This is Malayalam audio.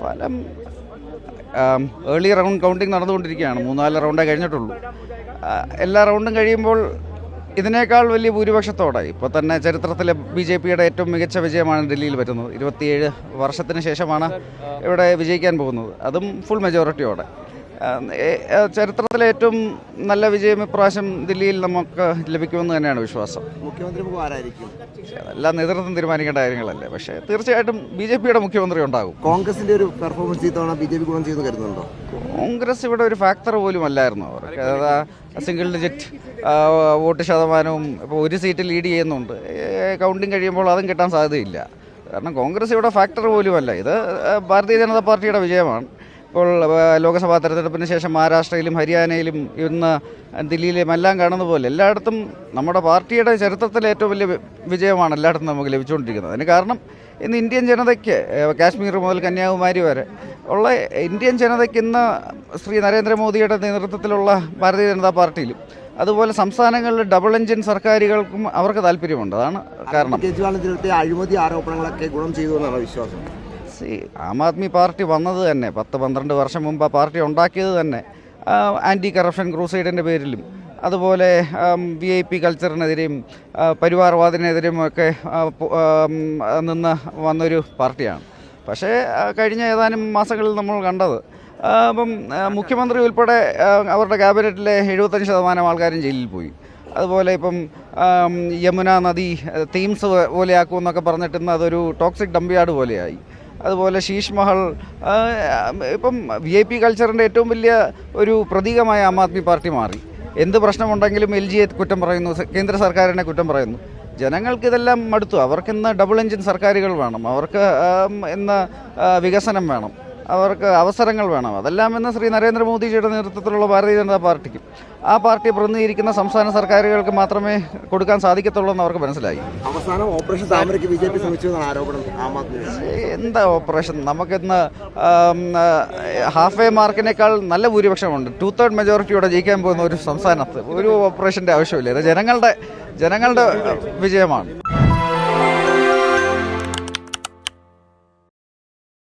ഫലം ഏർലി റൗണ്ട് കൗണ്ടിങ് നടന്നുകൊണ്ടിരിക്കുകയാണ്. 3-4 റൗണ്ടേ കഴിഞ്ഞിട്ടുള്ളൂ. എല്ലാ റൗണ്ടും കഴിയുമ്പോൾ ഇതിനേക്കാൾ വലിയ ഭൂരിപക്ഷത്തോടെ ഇപ്പോൾ തന്നെ ചരിത്രത്തിലെ BJPയുടെ ഏറ്റവും മികച്ച വിജയമാണ് ഡൽഹിയിൽ വരുന്നത്. 27 വർഷത്തിന് ശേഷമാണ് ഇവിടെ വിജയിക്കാൻ പോകുന്നത്, അതും ഫുൾ മെജോറിറ്റിയോടെ. ചരിത്രത്തിലെ ഏറ്റവും നല്ല വിജയം ഇപ്രാവശ്യം ദില്ലിയിൽ നമുക്ക് ലഭിക്കുമെന്ന് തന്നെയാണ് വിശ്വാസം. മുഖ്യമന്ത്രി ആരായിരിക്കും? അതെല്ലാം നേതൃത്വം തീരുമാനിക്കേണ്ട കാര്യങ്ങളല്ലേ. പക്ഷേ തീർച്ചയായിട്ടും BJPയുടെ മുഖ്യമന്ത്രി ഉണ്ടാകും. കോൺഗ്രസിന്റെ ഒരു പെർഫോമൻസ് ഇത്തവണ BJP ഗുണം ചെയ്യുന്നു കരുതുന്നുണ്ടോ? കോൺഗ്രസ് ഇവിടെ ഒരു ഫാക്ടർ പോലും അല്ലായിരുന്നു. അവർക്ക് സിംഗിൾ ഡിജിറ്റ് വോട്ട് ശതമാനവും ഇപ്പോൾ ഒരു സീറ്റ് ലീഡ് ചെയ്യുന്നുണ്ട്. കൗണ്ടിങ് കഴിയുമ്പോൾ അതും കിട്ടാൻ സാധ്യതയില്ല. കാരണം കോൺഗ്രസ് ഇവിടെ ഫാക്ടർ പോലുമല്ല. ഇത് ഭാരതീയ ജനതാ പാർട്ടിയുടെ വിജയമാണ്. ഇപ്പോൾ ലോക്സഭാ തെരഞ്ഞെടുപ്പിന് ശേഷം മഹാരാഷ്ട്രയിലും ഹരിയാനയിലും ഇന്ന് ദില്ലിയിലും എല്ലാം കാണുന്ന പോലെ എല്ലായിടത്തും നമ്മുടെ പാർട്ടിയുടെ ചരിത്രത്തിലെ ഏറ്റവും വലിയ വിജയമാണ് എല്ലായിടത്തും നമുക്ക് ലഭിച്ചുകൊണ്ടിരിക്കുന്നത്. അതിന് കാരണം ഇന്ന് ഇന്ത്യൻ ജനതയ്ക്ക് കാശ്മീർ മുതൽ കന്യാകുമാരി വരെ ഉള്ള ഇന്ത്യൻ ജനതയ്ക്ക് ഇന്ന് ശ്രീ നരേന്ദ്രമോദിയുടെ നേതൃത്വത്തിലുള്ള ഭാരതീയ ജനതാ പാർട്ടിയിലും അതുപോലെ സംസ്ഥാനങ്ങളിൽ ഡബിൾ എഞ്ചിൻ സർക്കാരുകൾക്കും അവർക്ക് താല്പര്യമുണ്ട്. അതാണ് കാരണം. കേജ്രിവാളിന്റെ അഴിമതി ആരോപണങ്ങളൊക്കെ ഗുണം ചെയ്തു എന്നാണ് വിശ്വാസം. ആം ആദ്മി പാർട്ടി വന്നത് തന്നെ 10-12 വർഷം മുമ്പ് ആ പാർട്ടി ഉണ്ടാക്കിയത് തന്നെ ആൻറ്റി കറപ്ഷൻ ക്രൂസൈഡിൻ്റെ പേരിലും അതുപോലെ VIP കൾച്ചറിനെതിരെയും പരിവാർവാദിനെതിരെയും ഒക്കെ നിന്ന് വന്നൊരു പാർട്ടിയാണ്. പക്ഷേ കഴിഞ്ഞ ഏതാനും മാസങ്ങളിൽ നമ്മൾ കണ്ടത് അപ്പം മുഖ്യമന്ത്രി ഉൾപ്പെടെ അവരുടെ ക്യാബിനറ്റിലെ 75% ആൾക്കാരും ജയിലിൽ പോയി. അതുപോലെ ഇപ്പം യമുന നദി തീംസ് പോലെയാക്കുമെന്നൊക്കെ പറഞ്ഞിട്ട് ഇന്ന് അതൊരു ടോക്സിക് ഡംപ്യാർഡ് പോലെയായി. അതുപോലെ ശീഷ് മഹൽ ഇപ്പം VIP കൾച്ചറിൻ്റെ ഏറ്റവും വലിയ ഒരു പ്രതീകമായ ആം ആദ്മി പാർട്ടി മാറി. എന്ത് പ്രശ്നമുണ്ടെങ്കിലും LGയെ കുറ്റം പറയുന്നു, കേന്ദ്ര സർക്കാരിനെ കുറ്റം പറയുന്നു. ജനങ്ങൾക്കിതെല്ലാം മടുത്തു. അവർക്കിന്ന് ഡബിൾ എഞ്ചിൻ സർക്കാരുകൾ വേണം, അവർക്ക് ഇന്ന് വികസനം വേണം, അവർക്ക് അവസരങ്ങൾ വേണം. അതെല്ലാം ഇന്ന് ശ്രീ നരേന്ദ്രമോദിജിയുടെ നേതൃത്വത്തിലുള്ള ഭാരതീയ ജനതാ പാർട്ടിക്കും ആ പാർട്ടി പ്രതിനിധീകരിക്കുന്ന സംസ്ഥാന സർക്കാരുകൾക്ക് മാത്രമേ കൊടുക്കാൻ സാധിക്കത്തുള്ളൂ എന്ന് അവർക്ക് മനസ്സിലായി. അവസാനം ഓപ്പറേഷൻ താമരയ്ക്ക് BJP ശ്രമിച്ചു എന്നാണ് ആരോപണം. എന്താ ഓപ്പറേഷൻ? നമുക്കിന്ന് ഹാഫ് എ മാർക്കിനേക്കാൾ നല്ല ഭൂരിപക്ഷമുണ്ട്. 2/3 മെജോറിറ്റിയോടെ ജയിക്കാൻ പോകുന്ന ഒരു സംസ്ഥാനത്ത് ഒരു ഓപ്പറേഷൻ്റെ ആവശ്യമില്ല. ഇത് ജനങ്ങളുടെ വിജയമാണ്.